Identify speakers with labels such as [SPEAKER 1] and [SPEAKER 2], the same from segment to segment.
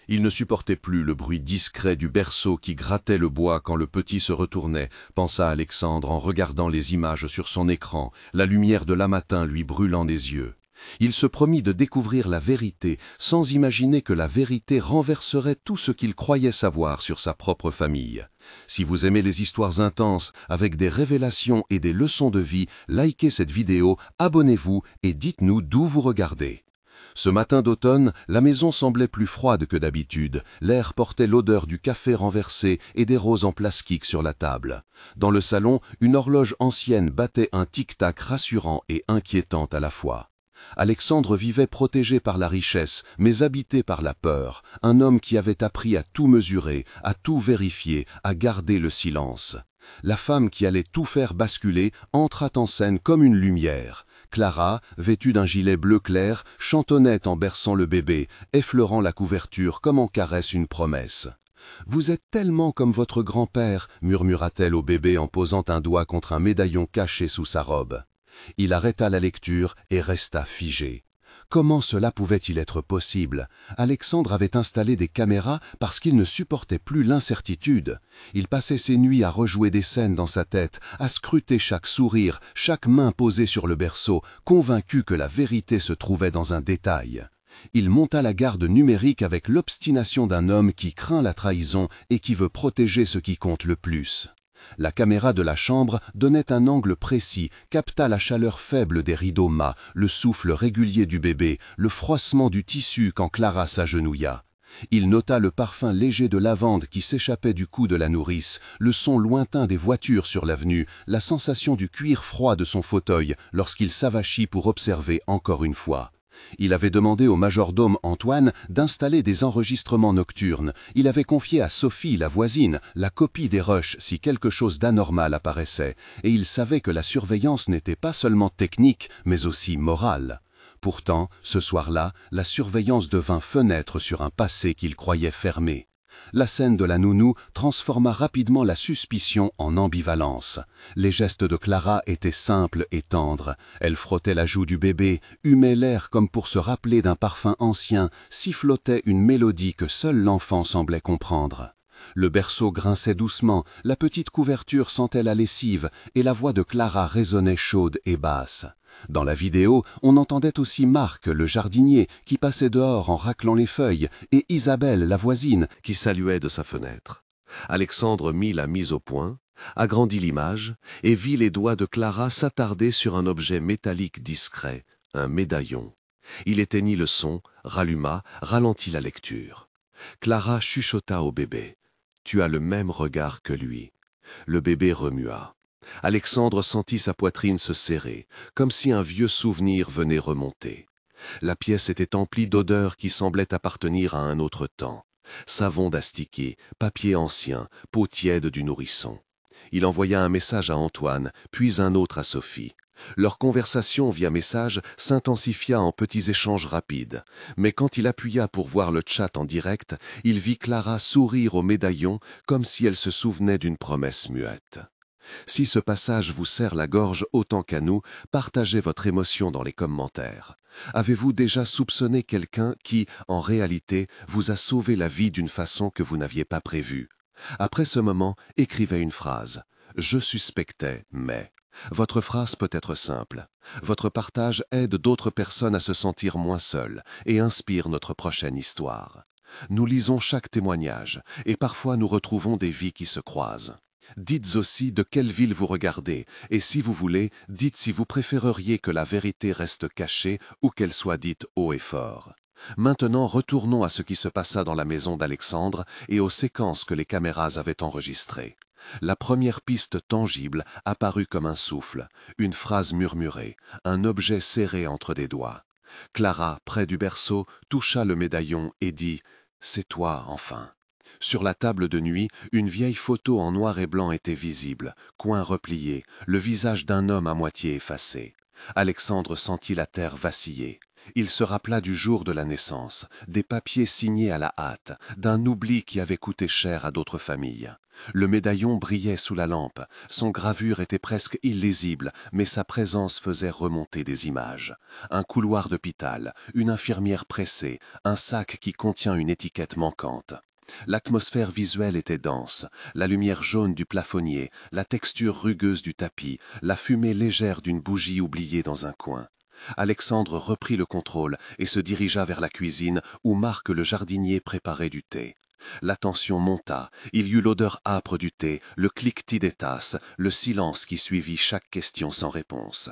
[SPEAKER 1] Il ne supportait plus le bruit discret du berceau qui grattait le bois quand le petit se retournait, pensa Alexandre en regardant les images sur son écran, la lumière de l'amatin lui brûlant des yeux. Il se promit de découvrir la vérité, sans imaginer que la vérité renverserait tout ce qu'il croyait savoir sur sa propre famille. Si vous aimez les histoires intenses, avec des révélations et des leçons de vie, likez cette vidéo, abonnez-vous et dites-nous d'où vous regardez. Ce matin d'automne, la maison semblait plus froide que d'habitude. L'air portait l'odeur du café renversé et des roses en plastique sur la table. Dans le salon, une horloge ancienne battait un tic-tac rassurant et inquiétant à la fois. Alexandre vivait protégé par la richesse, mais habité par la peur, un homme qui avait appris à tout mesurer, à tout vérifier, à garder le silence. La femme qui allait tout faire basculer entra en scène comme une lumière. Clara, vêtue d'un gilet bleu clair, chantonnait en berçant le bébé, effleurant la couverture comme en caresse une promesse. « Vous êtes tellement comme votre grand-père » murmura-t-elle au bébé en posant un doigt contre un médaillon caché sous sa robe. Il arrêta la lecture et resta figé. Comment cela pouvait-il être possible? Alexandre avait installé des caméras parce qu'il ne supportait plus l'incertitude. Il passait ses nuits à rejouer des scènes dans sa tête, à scruter chaque sourire, chaque main posée sur le berceau, convaincu que la vérité se trouvait dans un détail. Il monta la garde numérique avec l'obstination d'un homme qui craint la trahison et qui veut protéger ce qui compte le plus. La caméra de la chambre donnait un angle précis, capta la chaleur faible des rideaux mat, le souffle régulier du bébé, le froissement du tissu quand Clara s'agenouilla. Il nota le parfum léger de lavande qui s'échappait du cou de la nourrice, le son lointain des voitures sur l'avenue, la sensation du cuir froid de son fauteuil lorsqu'il s'avachit pour observer encore une fois. Il avait demandé au majordome Antoine d'installer des enregistrements nocturnes. Il avait confié à Sophie, la voisine, la copie des rushs si quelque chose d'anormal apparaissait, et il savait que la surveillance n'était pas seulement technique, mais aussi morale. Pourtant, ce soir-là, la surveillance devint fenêtre sur un passé qu'il croyait fermé. La scène de la nounou transforma rapidement la suspicion en ambivalence. Les gestes de Clara étaient simples et tendres. Elle frottait la joue du bébé, humait l'air comme pour se rappeler d'un parfum ancien, sifflotait une mélodie que seul l'enfant semblait comprendre. Le berceau grinçait doucement, la petite couverture sentait la lessive et la voix de Clara résonnait chaude et basse. Dans la vidéo, on entendait aussi Marc, le jardinier, qui passait dehors en raclant les feuilles, et Isabelle, la voisine,
[SPEAKER 2] qui saluait de sa fenêtre. Alexandre mit la mise au point, agrandit l'image et vit les doigts de Clara s'attarder sur un objet métallique discret, un médaillon. Il éteignit le son, ralluma, ralentit la lecture. Clara chuchota au bébé. « Tu as le même regard que lui. » Le bébé remua. Alexandre sentit sa poitrine se serrer, comme si un vieux souvenir venait remonter. La pièce était emplie d'odeurs qui semblaient appartenir à un autre temps. Savon d'astiquer, papier ancien, peau tiède du nourrisson. Il envoya un message à Antoine, puis un autre à Sophie. Leur conversation via message s'intensifia en petits échanges rapides. Mais quand il appuya pour voir le chat en direct, il vit Clara sourire au médaillon comme si elle se souvenait d'une promesse muette. Si ce passage vous serre la gorge autant qu'à nous, partagez votre émotion dans les commentaires. Avez-vous déjà soupçonné quelqu'un qui, en réalité, vous a sauvé la vie d'une façon que vous n'aviez pas prévue? Après ce moment, écrivez une phrase. « Je suspectais, mais… » Votre phrase peut être simple. Votre partage aide d'autres personnes à se sentir moins seules et inspire notre prochaine histoire. Nous lisons chaque témoignage et parfois nous retrouvons des vies qui se croisent. Dites aussi de quelle ville vous regardez et si vous voulez, dites si vous préféreriez que la vérité reste cachée ou qu'elle soit dite haut et fort. Maintenant, retournons à ce qui se passa dans la maison d'Alexandre et aux séquences que les caméras avaient enregistrées. La première piste tangible apparut comme un souffle, une phrase murmurée, un objet serré entre des doigts. Clara, près du berceau, toucha le médaillon et dit « C'est toi, enfin ». Sur la table de nuit, une vieille photo en noir et blanc était visible, coin replié, le visage d'un homme à moitié effacé. Alexandre sentit la terre vaciller. Il se rappela du jour de la naissance, des papiers signés à la hâte, d'un oubli qui avait coûté cher à d'autres familles. Le médaillon brillait sous la lampe, son gravure était presque illisible, mais sa présence faisait remonter des images. Un couloir d'hôpital, une infirmière pressée, un sac qui contient une étiquette manquante. L'atmosphère visuelle était dense, la lumière jaune du plafonnier, la texture rugueuse du tapis, la fumée légère d'une bougie oubliée dans un coin. Alexandre reprit le contrôle et se dirigea vers la cuisine où Marc le jardinier préparait du thé. La tension monta, il y eut l'odeur âpre du thé, le cliquetis des tasses, le silence qui suivit chaque question sans réponse.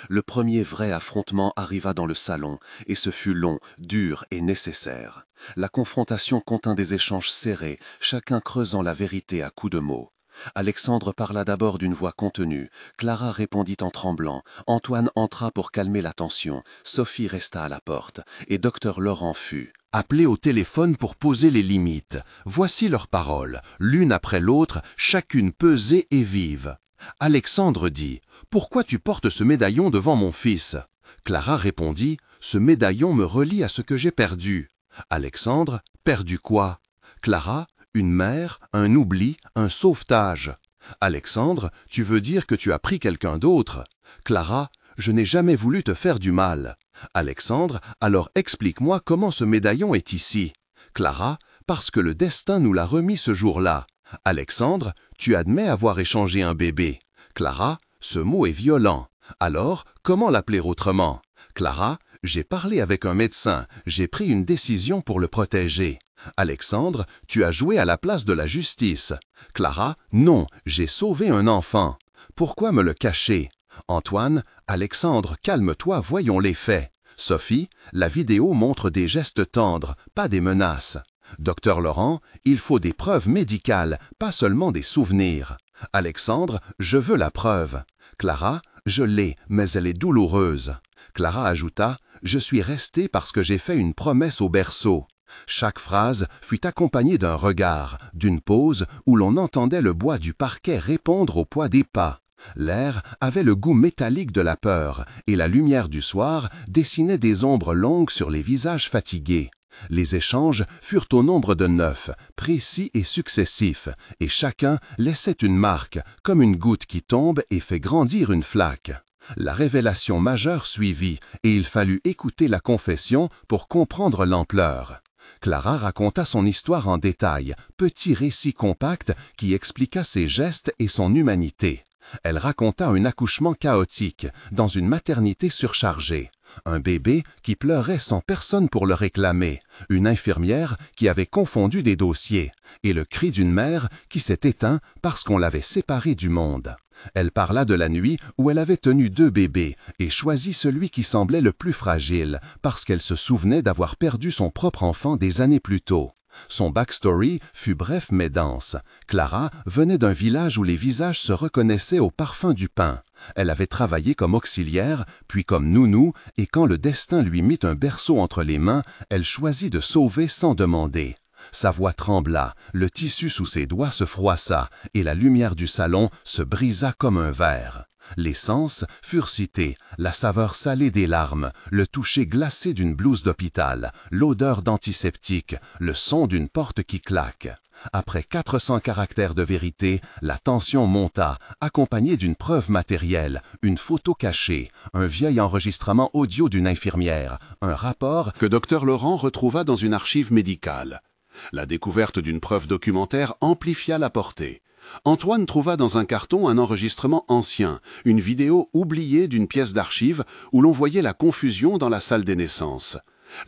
[SPEAKER 2] Le premier vrai affrontement arriva dans le salon, et ce fut long, dur et nécessaire. La confrontation contint des échanges serrés, chacun creusant la vérité à coups de mots. Alexandre parla d'abord d'une voix contenue, Clara répondit en tremblant, Antoine entra pour calmer la tension, Sophie resta à la porte, et docteur Laurent fut
[SPEAKER 1] appelé au téléphone pour poser les limites. Voici leurs paroles, l'une après l'autre, chacune pesée et vive. Alexandre dit « Pourquoi tu portes ce médaillon devant mon fils ?» Clara répondit « Ce médaillon me relie à ce que j'ai perdu. » Alexandre « Perdu quoi ?» Clara « Une mère, un oubli, un sauvetage. » Alexandre « Tu veux dire que tu as pris quelqu'un d'autre ?» Clara « Je n'ai jamais voulu te faire du mal. » Alexandre « Alors explique-moi comment ce médaillon est ici. » Clara « Parce que le destin nous l'a remis ce jour-là. » Alexandre « Tu admets avoir échangé un bébé. » Clara « Ce mot est violent. Alors, comment l'appeler autrement ?» Clara « J'ai parlé avec un médecin, j'ai pris une décision pour le protéger. » Alexandre « Tu as joué à la place de la justice. » Clara « Non, j'ai sauvé un enfant. Pourquoi me le cacher ?» Antoine « Alexandre, calme-toi, voyons les faits. » Sophie « La vidéo montre des gestes tendres, pas des menaces. » Docteur Laurent « Il faut des preuves médicales, pas seulement des souvenirs. » Alexandre « Je veux la preuve. » Clara « Je l'ai, mais elle est douloureuse. » Clara ajouta « Je suis restée parce que j'ai fait une promesse au berceau. » Chaque phrase fut accompagnée d'un regard, d'une pause où l'on entendait le bois du parquet répondre au poids des pas. L'air avait le goût métallique de la peur, et la lumière du soir dessinait des ombres longues sur les visages fatigués. Les échanges furent au nombre de 9, précis et successifs, et chacun laissait une marque, comme une goutte qui tombe et fait grandir une flaque. La révélation majeure suivit, et il fallut écouter la confession pour comprendre l'ampleur. Clara raconta son histoire en détail, petit récit compact qui expliqua ses gestes et son humanité. Elle raconta un accouchement chaotique, dans une maternité surchargée. Un bébé qui pleurait sans personne pour le réclamer, une infirmière qui avait confondu des dossiers, et le cri d'une mère qui s'est éteint parce qu'on l'avait séparée du monde. Elle parla de la nuit où elle avait tenu 2 bébés et choisi celui qui semblait le plus fragile parce qu'elle se souvenait d'avoir perdu son propre enfant des années plus tôt. Son backstory fut bref mais dense. Clara venait d'un village où les visages se reconnaissaient au parfum du pain. Elle avait travaillé comme auxiliaire, puis comme nounou, et quand le destin lui mit un berceau entre les mains, elle choisit de sauver sans demander. Sa voix trembla, le tissu sous ses doigts se froissa, et la lumière du salon se brisa comme un verre. Les sens furent cités, la saveur salée des larmes, le toucher glacé d'une blouse d'hôpital, l'odeur d'antiseptique, le son d'une porte qui claque. Après 400 caractères de vérité, la tension monta, accompagnée d'une preuve matérielle, une photo cachée, un vieil enregistrement audio d'une infirmière, un rapport
[SPEAKER 2] que docteur Laurent retrouva dans une archive médicale. La découverte d'une preuve documentaire amplifia la portée. Antoine trouva dans un carton un enregistrement ancien, une vidéo oubliée d'une pièce d'archive où l'on voyait la confusion dans la salle des naissances.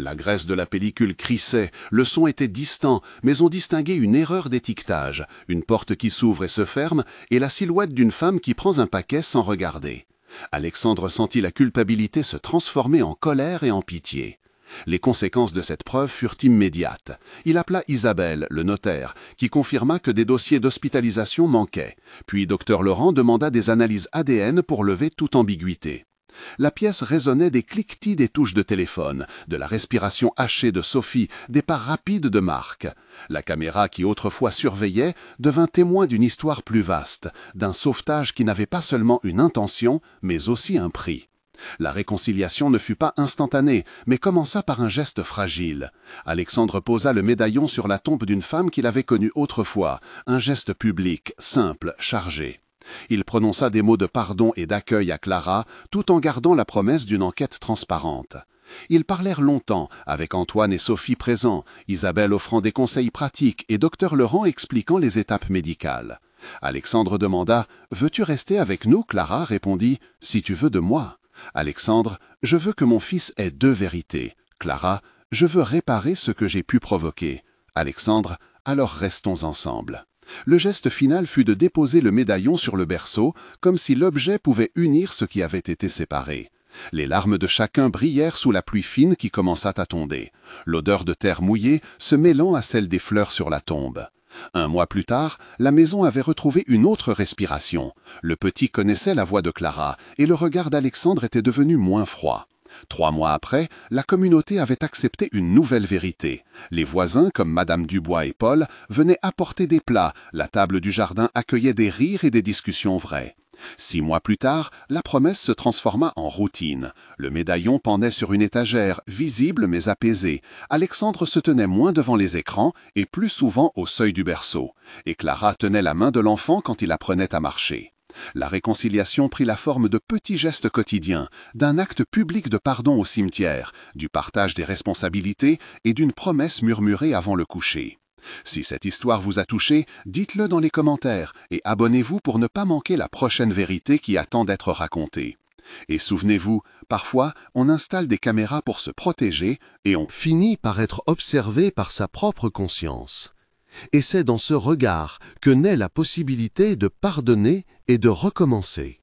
[SPEAKER 2] La graisse de la pellicule crissait, le son était distant, mais on distinguait une erreur d'étiquetage, une porte qui s'ouvre et se ferme, et la silhouette d'une femme qui prend un paquet sans regarder. Alexandre sentit la culpabilité se transformer en colère et en pitié. Les conséquences de cette preuve furent immédiates. Il appela Isabelle, le notaire, qui confirma que des dossiers d'hospitalisation manquaient. Puis docteur Laurent demanda des analyses ADN pour lever toute ambiguïté. La pièce résonnait des cliquetis des touches de téléphone, de la respiration hachée de Sophie, des pas rapides de Marc. La caméra qui autrefois surveillait devint témoin d'une histoire plus vaste, d'un sauvetage qui n'avait pas seulement une intention, mais aussi un prix.
[SPEAKER 3] La réconciliation ne fut pas instantanée, mais commença par un geste fragile. Alexandre posa le médaillon sur la tombe d'une femme qu'il avait connue autrefois, un geste public, simple, chargé. Il prononça des mots de pardon et d'accueil à Clara, tout en gardant la promesse d'une enquête transparente. Ils parlèrent longtemps, avec Antoine et Sophie présents, Isabelle offrant des conseils pratiques et Docteur Laurent expliquant les étapes médicales. Alexandre demanda « Veux-tu rester avec nous ?» Clara répondit « Si tu veux de moi ». Alexandre « Je veux que mon fils ait deux vérités ». Clara « Je veux réparer ce que j'ai pu provoquer ». Alexandre « Alors restons ensemble ». Le geste final fut de déposer le médaillon sur le berceau, comme si l'objet pouvait unir ce qui avait été séparé. Les larmes de chacun brillèrent sous la pluie fine qui commença à tomber, l'odeur de terre mouillée se mêlant à celle des fleurs sur la tombe. Un mois plus tard, la maison avait retrouvé une autre respiration. Le petit connaissait la voix de Clara, et le regard d'Alexandre était devenu moins froid. 3 mois après, la communauté avait accepté une nouvelle vérité. Les voisins, comme Madame Dubois et Paul, venaient apporter des plats, la table du jardin accueillait des rires et des discussions vraies. 6 mois plus tard, la promesse se transforma en routine. Le médaillon pendait sur une étagère, visible mais apaisé. Alexandre se tenait moins devant les écrans et plus souvent au seuil du berceau. Et Clara tenait la main de l'enfant quand il apprenait à marcher. La réconciliation prit la forme de petits gestes quotidiens, d'un acte public de pardon au cimetière, du partage des responsabilités et d'une promesse murmurée avant le coucher. Si cette histoire vous a touché, dites-le dans les commentaires et abonnez-vous pour ne pas manquer la prochaine vérité qui attend d'être racontée. Et souvenez-vous, parfois, on installe des caméras pour se protéger et on
[SPEAKER 2] finit par être observé par sa propre conscience. Et c'est dans ce regard que naît la possibilité de pardonner et de recommencer.